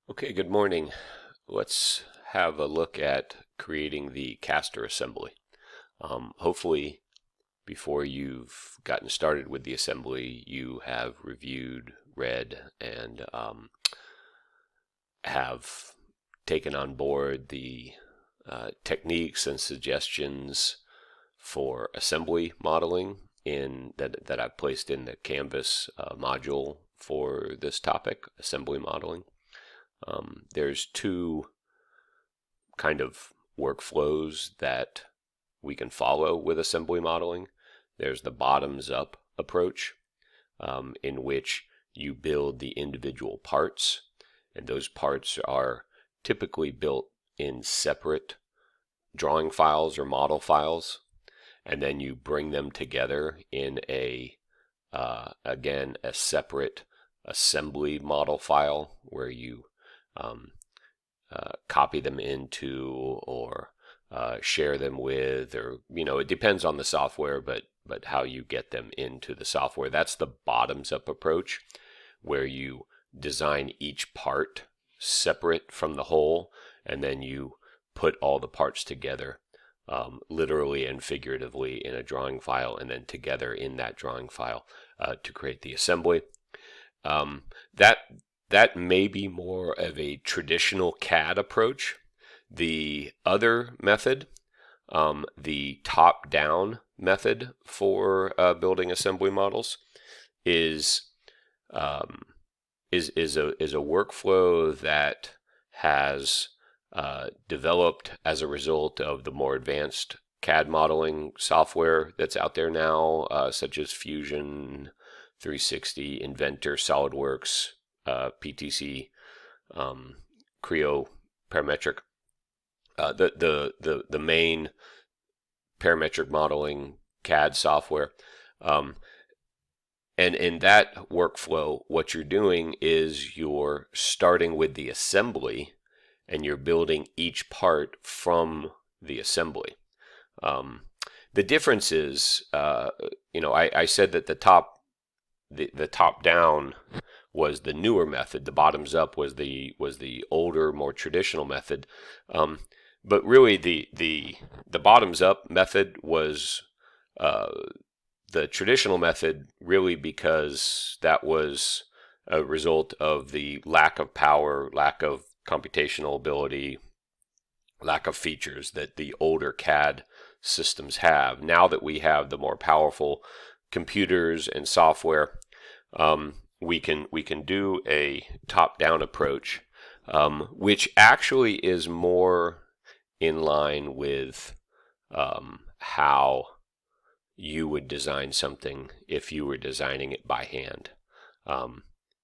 Okay, good morning. Let's have a look at creating the caster assembly. Hopefully, before you've gotten started with the assembly, you have reviewed, read, and have taken on board the techniques and suggestions for assembly modeling that I've placed in the Canvas module for this topic, assembly modeling. There's two kind of workflows that we can follow with assembly modeling. There's the bottoms up approach, in which you build the individual parts, and those parts are typically built in separate drawing files or model files, and then you bring them together in again, a separate assembly model file where you um, copy them into or share them with, or it depends on the software, but how you get them into the software. That's the bottoms up approach, where you design each part separate from the whole, and then you put all the parts together, literally and figuratively, in a drawing file, and then together in that drawing file to create the assembly. That that may be more of a traditional CAD approach. The other method, the top-down method for building assembly models, is is a workflow that has developed as a result of the more advanced CAD modeling software that's out there now, such as Fusion 360, Inventor, SolidWorks, PTC, Creo, Parametric. The main parametric modeling CAD software. And in that workflow, what you're doing is you're starting with the assembly, and you're building each part from the assembly. The difference is, I said that the top down was the newer method. The bottoms up was the older, more traditional method. But really, the bottoms up method was the traditional method, really, because that was a result of the lack of power, lack of computational ability, lack of features that the older CAD systems have. Now that we have the more powerful computers and software, we can do a top-down approach, which actually is more in line with how you would design something if you were designing it by hand.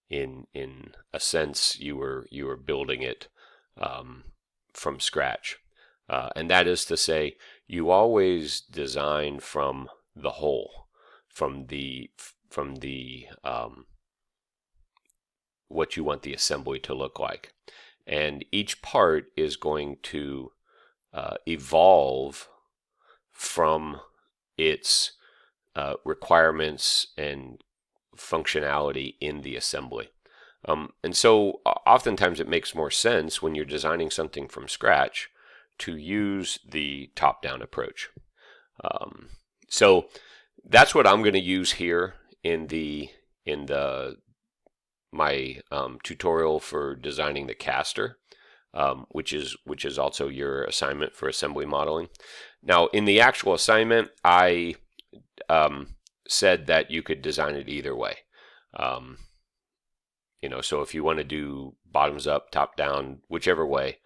In a sense, you were building it from scratch, and that is to say, you always design from the whole, from the what you want the assembly to look like, and each part is going to evolve from its requirements and functionality in the assembly. And so oftentimes it makes more sense when you're designing something from scratch to use the top-down approach. So that's what I'm going to use here in my tutorial for designing the caster, which is also your assignment for assembly modeling. Now, in the actual assignment, I said that you could design it either way. So if you want to do bottoms up, top down, whichever way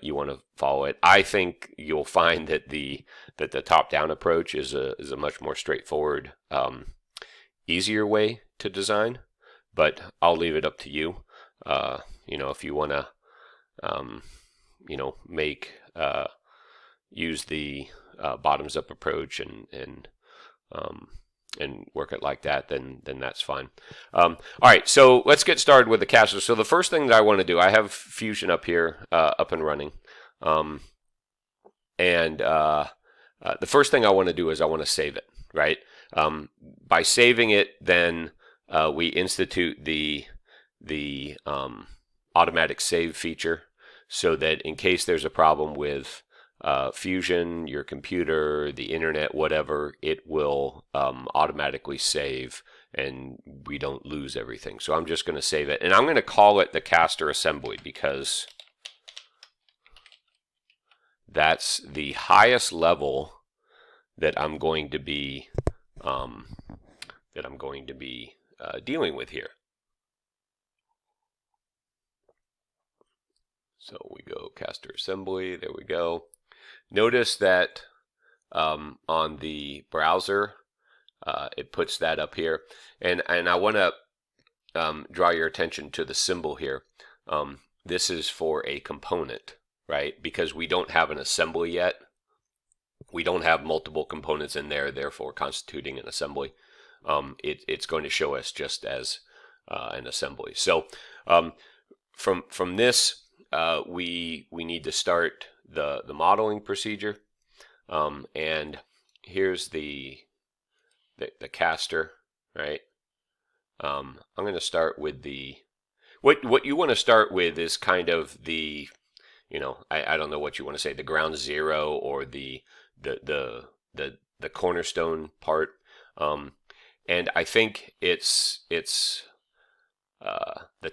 you want to follow it, I think you'll find that the top down approach is a much more straightforward, easier way to design. But I'll leave it up to you. If you want to, use the bottoms up approach and work it like that, then that's fine. All right, so let's get started with the caster. So the first thing that I want to do, I have Fusion up here, up and running, and the first thing I want to do is I want to save it, right? By saving it, then we institute the automatic save feature, so that in case there's a problem with Fusion, your computer, the internet, whatever, it will automatically save and we don't lose everything. So I'm just going to save it, and I'm going to call it the caster assembly because that's the highest level that I'm going to be dealing with here. So we go caster assembly. There we go. Notice that on the browser, it puts that up here, and I want to draw your attention to the symbol here. This is for a component, right? Because we don't have an assembly yet. We don't have multiple components in there, therefore constituting an assembly. It's going to show us just as an assembly. So from this, we need to start the modeling procedure, and here's the caster, right? I'm going to start with the what you want to start with is kind of the, I don't know what you want to say, the ground zero or the cornerstone part, and I think it's the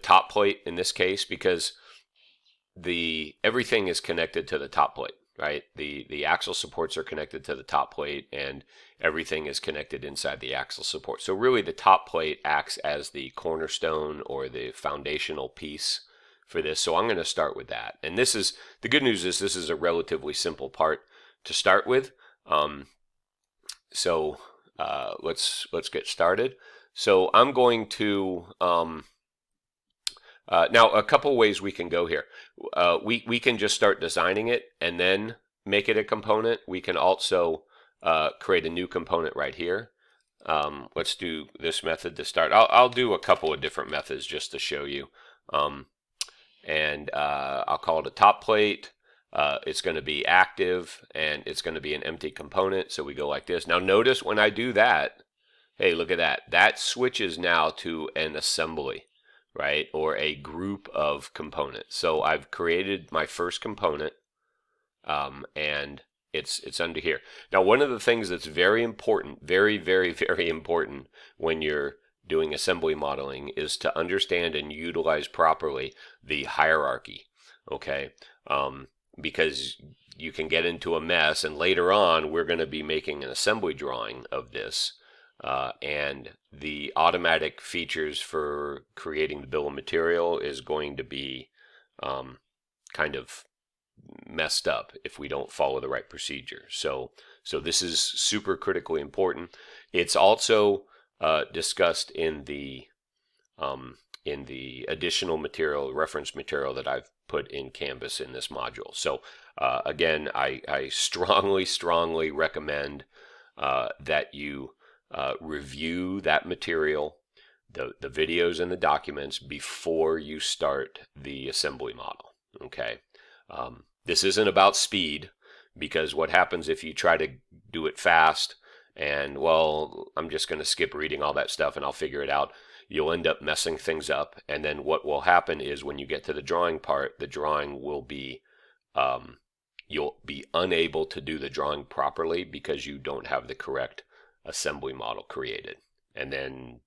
top plate in this case, because everything is connected to the top plate, right? The axle supports are connected to the top plate, and everything is connected inside the axle support. So really the top plate acts as the cornerstone or the foundational piece for this. So I'm going to start with that. And this is, the good news is this is a relatively simple part to start with. So let's get started. So I'm going to now a couple ways we can go here. We can just start designing it and then make it a component. We can also create a new component right here. Let's do this method to start. I'll do a couple of different methods just to show you. And I'll call it a top plate. It's going to be active, and it's going to be an empty component. So we go like this. Now notice when I do that, hey, look at that. That switches now to an assembly, right? Or a group of components. So I've created my first component, and it's under here. Now, one of the things that's very important, very, very, very important when you're doing assembly modeling is to understand and utilize properly the hierarchy, okay? Because you can get into a mess, and later on we're going to be making an assembly drawing of this, and the automatic features for creating the bill of material is going to be kind of messed up if we don't follow the right procedure. So this is super critically important. It's also discussed in the additional material, reference material that I've put in Canvas in this module. So again, I strongly recommend that you review that material, the videos and the documents before you start the assembly model. Okay. This isn't about speed, because what happens if you try to do it fast and, well, I'm just going to skip reading all that stuff and I'll figure it out, you'll end up messing things up. And then what will happen is when you get to the drawing part, the drawing will be, you'll be unable to do the drawing properly because you don't have the correct assembly model created. And then,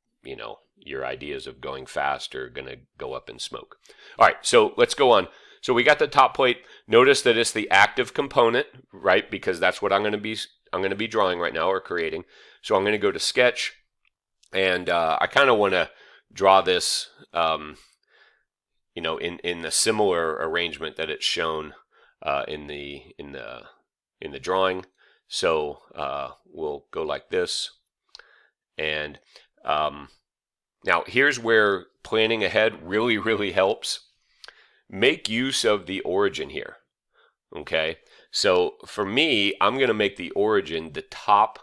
your ideas of going fast are going to go up in smoke. All right, so let's go on. So we got the top plate. Notice that it's the active component, right? Because that's what I'm going to be drawing right now or creating. So I'm going to go to Sketch, and I kind of want to draw this, in the similar arrangement that it's shown in the drawing. So we'll go like this, and now here's where planning ahead really, really helps. Make use of the origin here, okay? So for me, I'm going to make the origin the top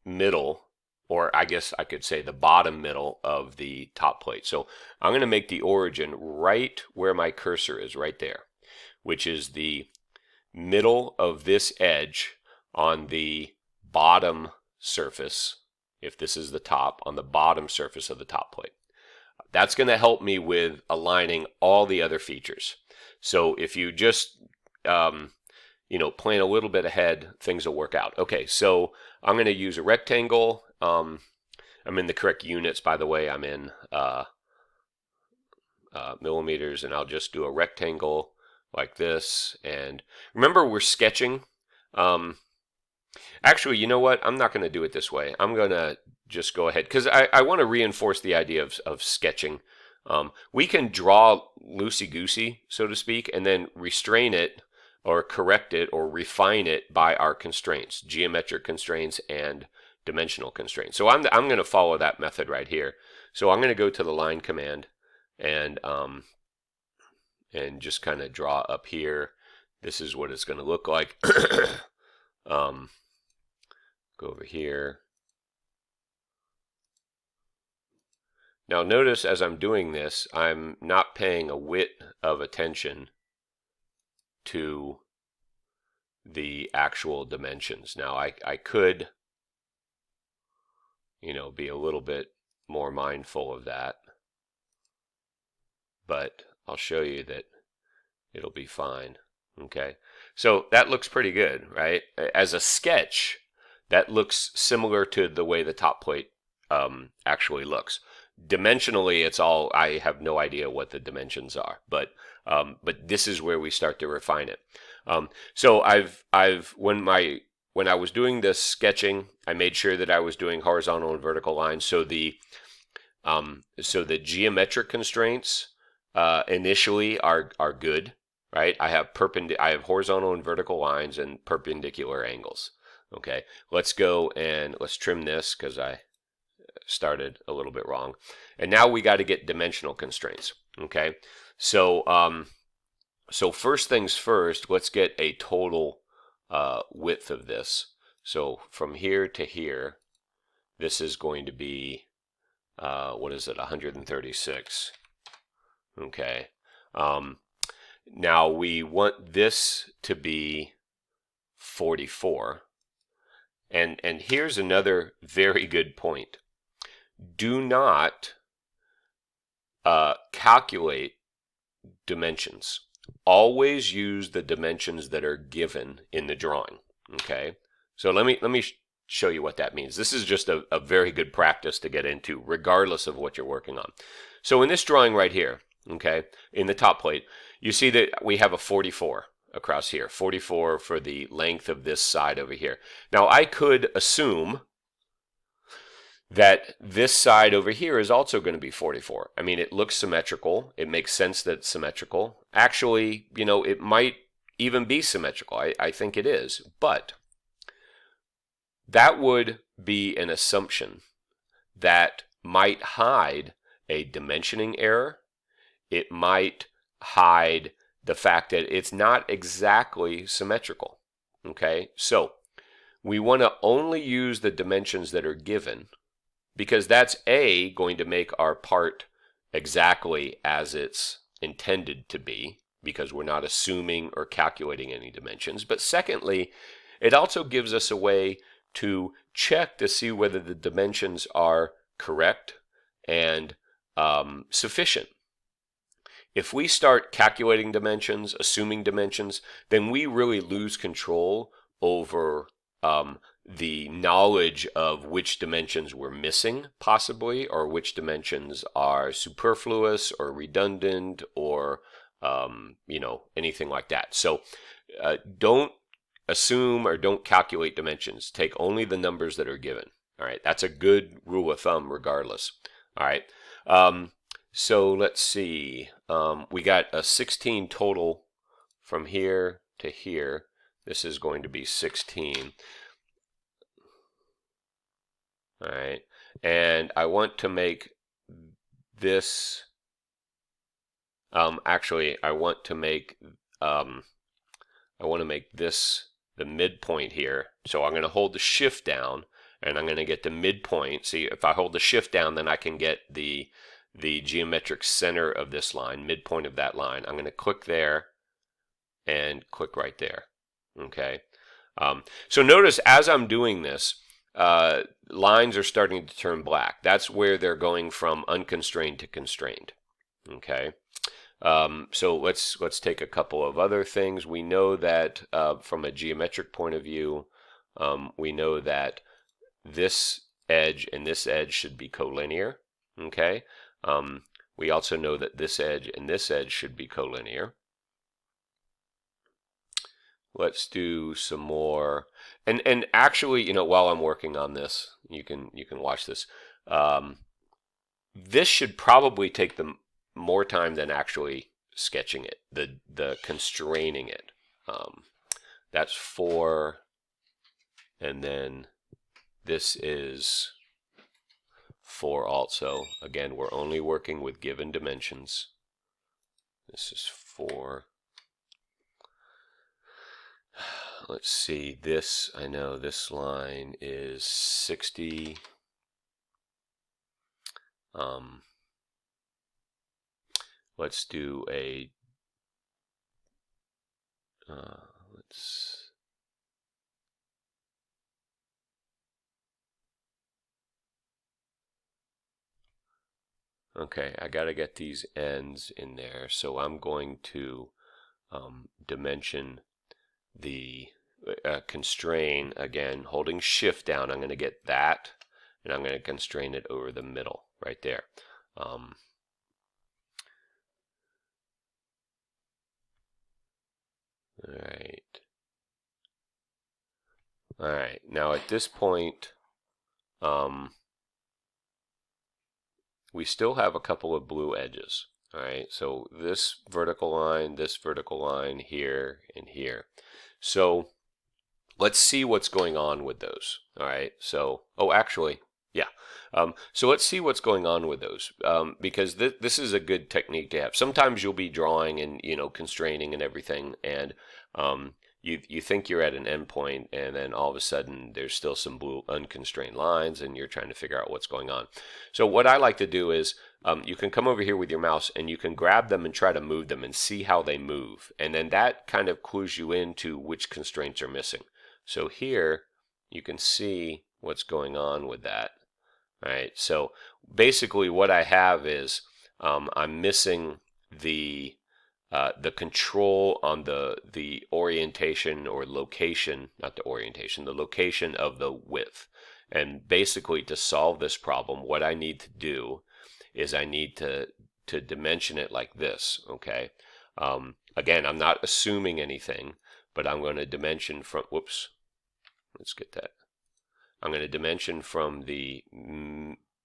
middle, or I guess I could say the bottom middle of the top plate. So I'm going to make the origin right where my cursor is, right there, which is the middle of this edge on the bottom surface. If this is the top, on the bottom surface of the top plate. That's going to help me with aligning all the other features. So if you just plan a little bit ahead, things will work out. Okay, so I'm going to use a rectangle. I'm in the correct units, by the way. I'm in millimeters, and I'll just do a rectangle like this. And remember, we're sketching. Actually, you know what? I'm not going to do it this way. I'm going to just go ahead, because I want to reinforce the idea of sketching. We can draw loosey-goosey, so to speak, and then restrain it or correct it or refine it by our constraints, geometric constraints and dimensional constraints. So I'm going to follow that method right here. So I'm going to go to the line command and just kind of draw up here. This is what it's going to look like. Go over here. Now notice as I'm doing this, I'm not paying a whit of attention to the actual dimensions. Now I could, be a little bit more mindful of that, but I'll show you that it'll be fine. Okay, so that looks pretty good, right? As a sketch, that looks similar to the way the top plate actually looks. Dimensionally, it's all, I have no idea what the dimensions are, but this is where we start to refine it. So when I was doing this sketching, I made sure that I was doing horizontal and vertical lines. So the geometric constraints initially are good, right? I have horizontal and vertical lines and perpendicular angles. Okay, let's go and let's trim this because I started a little bit wrong. And now we got to get dimensional constraints. Okay, so first things first, let's get a total width of this. So from here to here, this is going to be what is it, 136. Okay, now we want this to be 44. And here's another very good point. Do not calculate dimensions. Always use the dimensions that are given in the drawing. Okay, so let me show you what that means. This is just a very good practice to get into, regardless of what you're working on. So in this drawing right here, okay, in the top plate, you see that we have a 44 across here, 44 for the length of this side over here. Now I could assume that this side over here is also going to be 44. I mean, it looks symmetrical. It makes sense that it's symmetrical. Actually, it might even be symmetrical. I think it is. But that would be an assumption that might hide a dimensioning error. It might hide the fact that it's not exactly symmetrical. Okay, so we want to only use the dimensions that are given, because that's going to make our part exactly as it's intended to be, because we're not assuming or calculating any dimensions. But secondly, it also gives us a way to check to see whether the dimensions are correct and sufficient. If we start calculating dimensions, assuming dimensions, then we really lose control over the knowledge of which dimensions we're missing, possibly, or which dimensions are superfluous or redundant or anything like that. So don't assume or don't calculate dimensions. Take only the numbers that are given. All right, that's a good rule of thumb regardless. All right. So let's see, we got a 16 total from here to here. This is going to be 16. All right, and I want to make this, actually I want to make this the midpoint here. So I'm going to hold the shift down and I'm going to get the midpoint. See, if I hold the shift down, then I can get the geometric center of this line, midpoint of that line. I'm going to click there and click right there. Okay. So notice as I'm doing this, lines are starting to turn black. That's where they're going from unconstrained to constrained. Okay. So let's take a couple of other things. We know that from a geometric point of view, we know that this edge and this edge should be collinear. Okay. We also know that this edge and this edge should be collinear. Let's do some more. And actually, you know, while I'm working on this, you can watch this. This should probably take them more time than actually sketching it, the constraining it. That's 4, and then this is 4 also. Again, we're only working with given dimensions. This is 4. Let's see, this, I know this line is 60. Let's do a, okay, I gotta get these ends in there, so I'm going to dimension the constrain, again, holding shift down. I'm going to get that, and I'm going to constrain it over the middle right there. All right, now at this point, we still have a couple of blue edges. All right, so this vertical line here, and here. So let's see what's going on with those. All right, so, oh, actually, yeah. So let's see what's going on with those, because this is a good technique to have. Sometimes you'll be drawing and, you know, constraining and everything, and you think you're at an endpoint, and then all of a sudden there's still some blue unconstrained lines, and you're trying to figure out what's going on. So what I like to do is you can come over here with your mouse, and you can grab them and try to move them and see how they move, and then that kind of clues you into which constraints are missing. So here you can see what's going on with that. All right, so basically what I have is I'm missing the control on the orientation or location, not the orientation, the location of the width. And basically, to solve this problem, what I need to do is I need to dimension it like this. Okay. Again, I'm not assuming anything, but I'm going to dimension from. Whoops. Let's get that. I'm going to dimension from the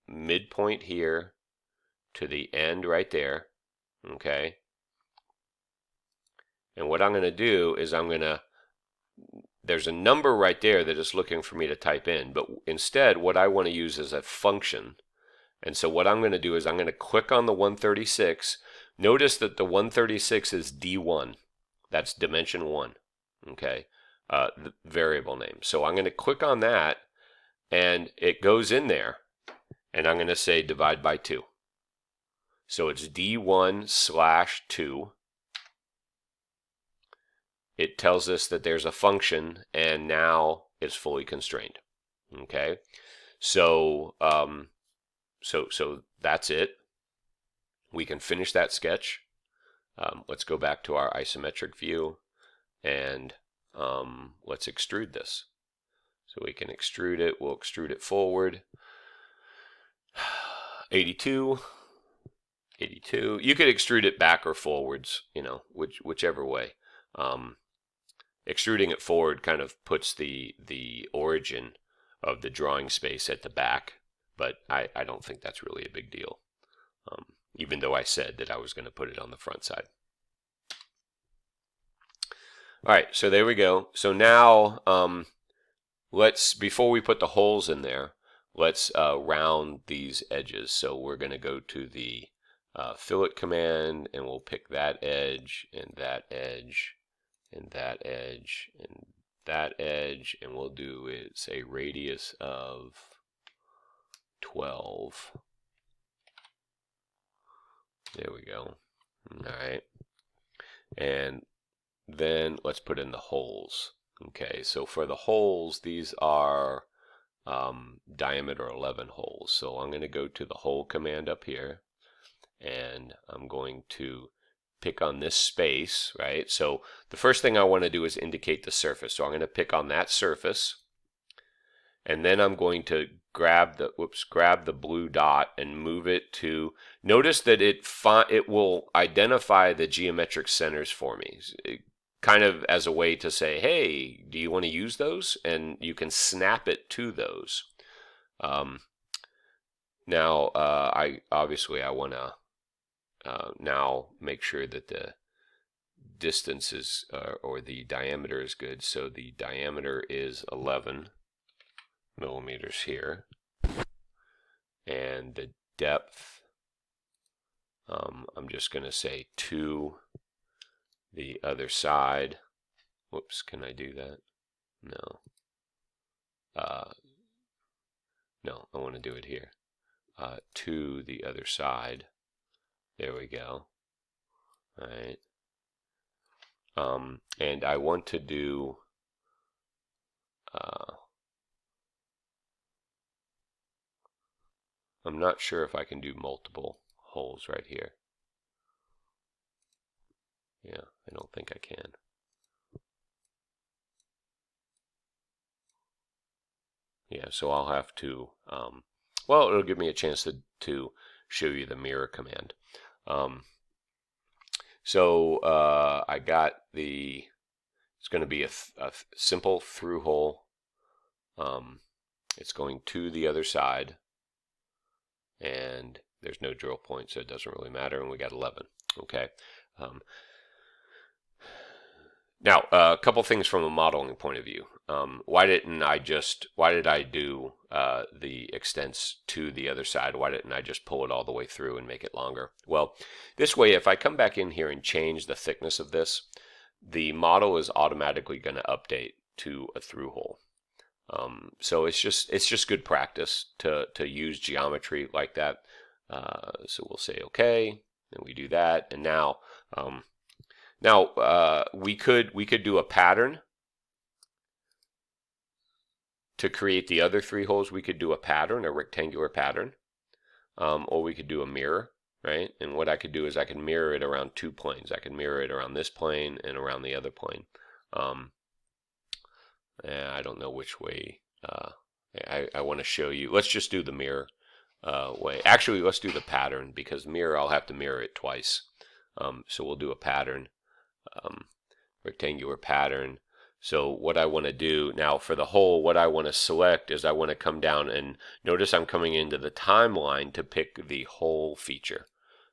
midpoint here to the end right there. Okay. And what I'm going to do is there's a number right there that is looking for me to type in, but instead what I want to use is a function. And so what I'm going to do is I'm going to click on the 136. Notice that the 136 is D1. That's dimension 1. Okay. The variable name. So I'm going to click on that, and it goes in there, and I'm going to say divide by 2. So it's D1/2. It tells us that there's a function, and now it's fully constrained. Okay, so so that's it. We can finish that sketch. Let's go back to our isometric view, and let's extrude this. So we can extrude it. We'll extrude it forward. 82. 82. You could extrude it back or forwards, you know, whichever way. Extruding it forward kind of puts the origin of the drawing space at the back, but I don't think that's really a big deal, even though I said that I was going to put it on the front side. All right, so there we go. So now before we put the holes in there, let's round these edges. So we're going to go to the fillet command, and we'll pick that edge and that edge and that edge and that edge, and we'll do it's a radius of 12. There we go. All right, and then let's put in the holes. Okay, so for the holes, these are diameter 11 holes. So I'm going to go to the hole command up here, and I'm going to pick on this space, right? So the first thing I want to do is indicate the surface. So I'm going to pick on that surface, and then I'm going to grab the blue dot and move it to, notice that it will identify the geometric centers for me. Kind of as a way to say, hey, do you want to use those? And you can snap it to those. Now, I want to now make sure that the distance is, or the diameter is good. So the diameter is 11 millimeters here, and the depth, I'm just going to say to the other side. Whoops, can I do that? No. No, I want to do it here. To the other side. There we go. All right. And I want to do I'm not sure if I can do multiple holes right here. Yeah, I don't think I can. Yeah, so I'll have to, well, it'll give me a chance to show you the mirror command. So I got it's going to be a simple through hole. It's going to the other side, and there's no drill point, so it doesn't really matter, and we got 11. Okay. Now, a couple things from a modeling point of view. Why did I do the extents to the other side? Why didn't I just pull it all the way through and make it longer? Well, this way, if I come back in here and change the thickness of this, the model is automatically going to update to a through hole. So it's just good practice to use geometry like that. So we'll say okay, and we do that, and now we could do a pattern to create the other 3 holes. We could do a pattern, a rectangular pattern, or we could do a mirror, right? And what I could do is I can mirror it around 2 planes. I can mirror it around this plane and around the other plane. I don't know which way. I want to show you. Let's just do the mirror way. Actually, let's do the pattern, because mirror, I'll have to mirror it twice. So we'll do a pattern, rectangular pattern. So what I want to do now for the hole, what I want to select is I want to come down, and notice I'm coming into the timeline to pick the hole feature.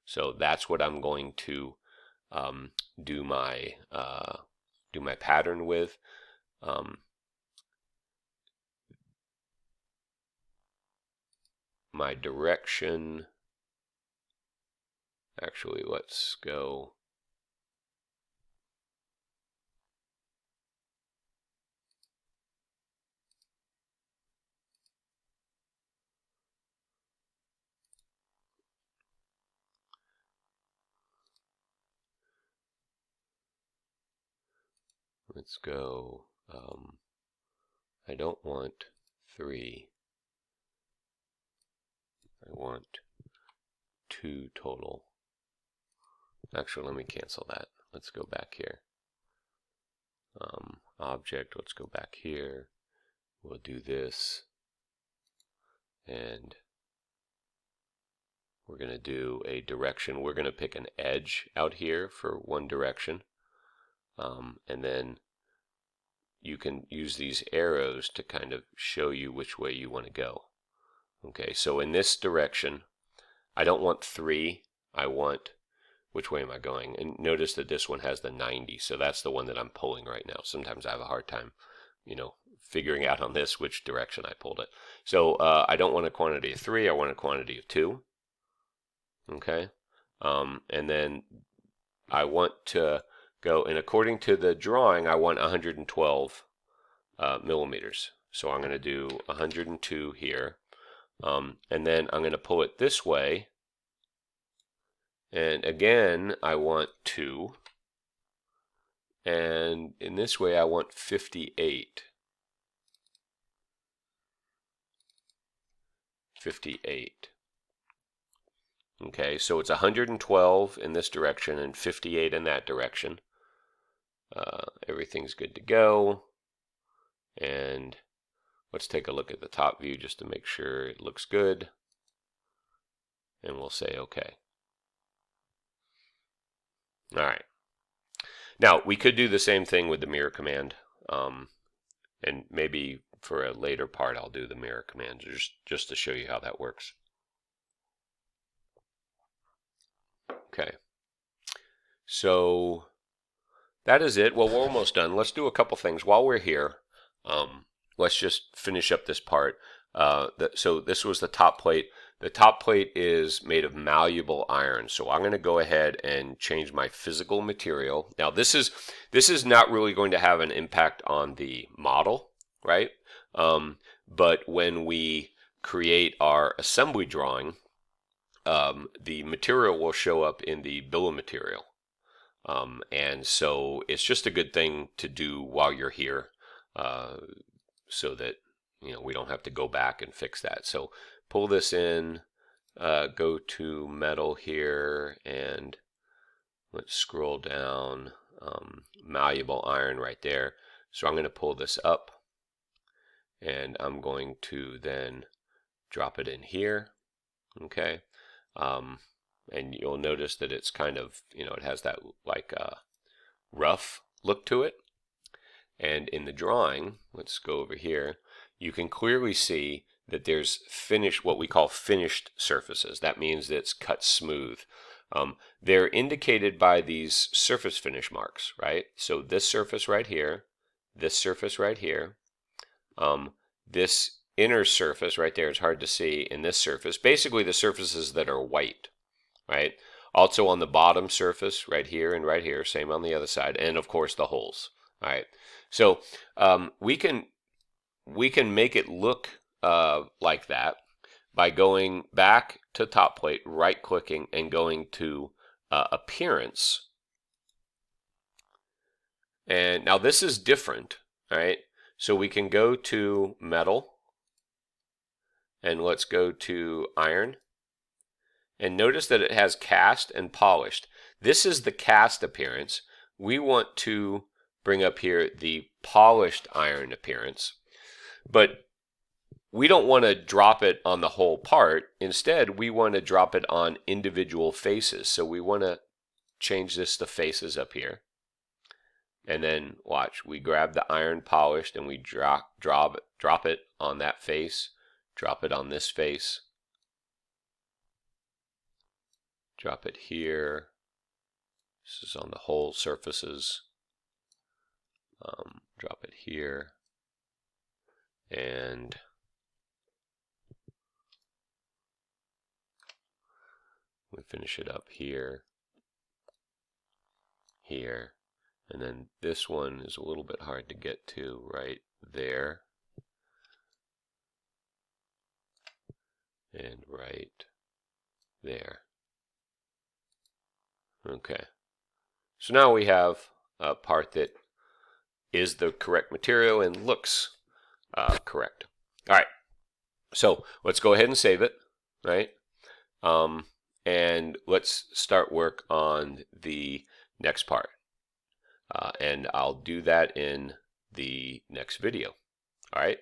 So that's what I'm going to do my pattern with. My direction, actually, let's go. Let's go. I don't want 3. I want 2 total. Actually, let me cancel that. Let's go back here. Object, let's go back here. We'll do this. And we're going to do a direction. We're going to pick an edge out here for one direction. And then you can use these arrows to kind of show you which way you want to go. Okay, so in this direction, I don't want 3. I want, which way am I going? And notice that this one has the 90, so that's the one that I'm pulling right now. Sometimes I have a hard time, figuring out on this which direction I pulled it. So I don't want a quantity of 3, I want a quantity of 2. Okay, and then I want to go, and according to the drawing, I want 112 millimeters. So I'm going to do 102 here. And then I'm going to pull it this way, and again I want 2, and in this way I want 58. 58. Okay, so it's 112 in this direction and 58 in that direction. Everything's good to go. And let's take a look at the top view just to make sure it looks good. And we'll say OK. All right. Now, we could do the same thing with the mirror command. And maybe for a later part, I'll do the mirror command just to show you how that works. Okay. So that is it. Well, we're almost done. Let's do a couple things while we're here. Let's just finish up this part. So this was the top plate. The top plate is made of malleable iron. So I'm going to go ahead and change my physical material. Now this is not really going to have an impact on the model, right? But when we create our assembly drawing, the material will show up in the bill of material. And so it's just a good thing to do while you're here, so that we don't have to go back and fix that. So pull this in, go to metal here, and let's scroll down, malleable iron right there. So I'm going to pull this up, and I'm going to then drop it in here. Okay. And you'll notice that it's kind of, it has that like rough look to it. And in the drawing, let's go over here, you can clearly see that there's what we call finished surfaces. That means that it's cut smooth. They're indicated by these surface finish marks, right? So this surface right here, this surface right here, this inner surface right there is hard to see, in this surface, basically the surfaces that are white, right? Also on the bottom surface right here, same on the other side, and of course the holes. All right, so we can make it look like that by going back to top plate, right clicking, and going to appearance. And now this is different, right? So we can go to metal, and let's go to iron. And notice that it has cast and polished. This is the cast appearance. We want to bring up here the polished iron appearance. But we don't want to drop it on the whole part. Instead, we want to drop it on individual faces. So we want to change this to faces up here. And then watch, we grab the iron polished and we drop it on that face, drop it on this face, drop it here. This is on the whole surfaces. Drop it here, and we finish it up here, here, and then this one is a little bit hard to get to right there, and right there. Okay, so now we have a part that is the correct material and looks correct. All right, so let's go ahead and save it, right? And let's start work on the next part. And I'll do that in the next video. All right.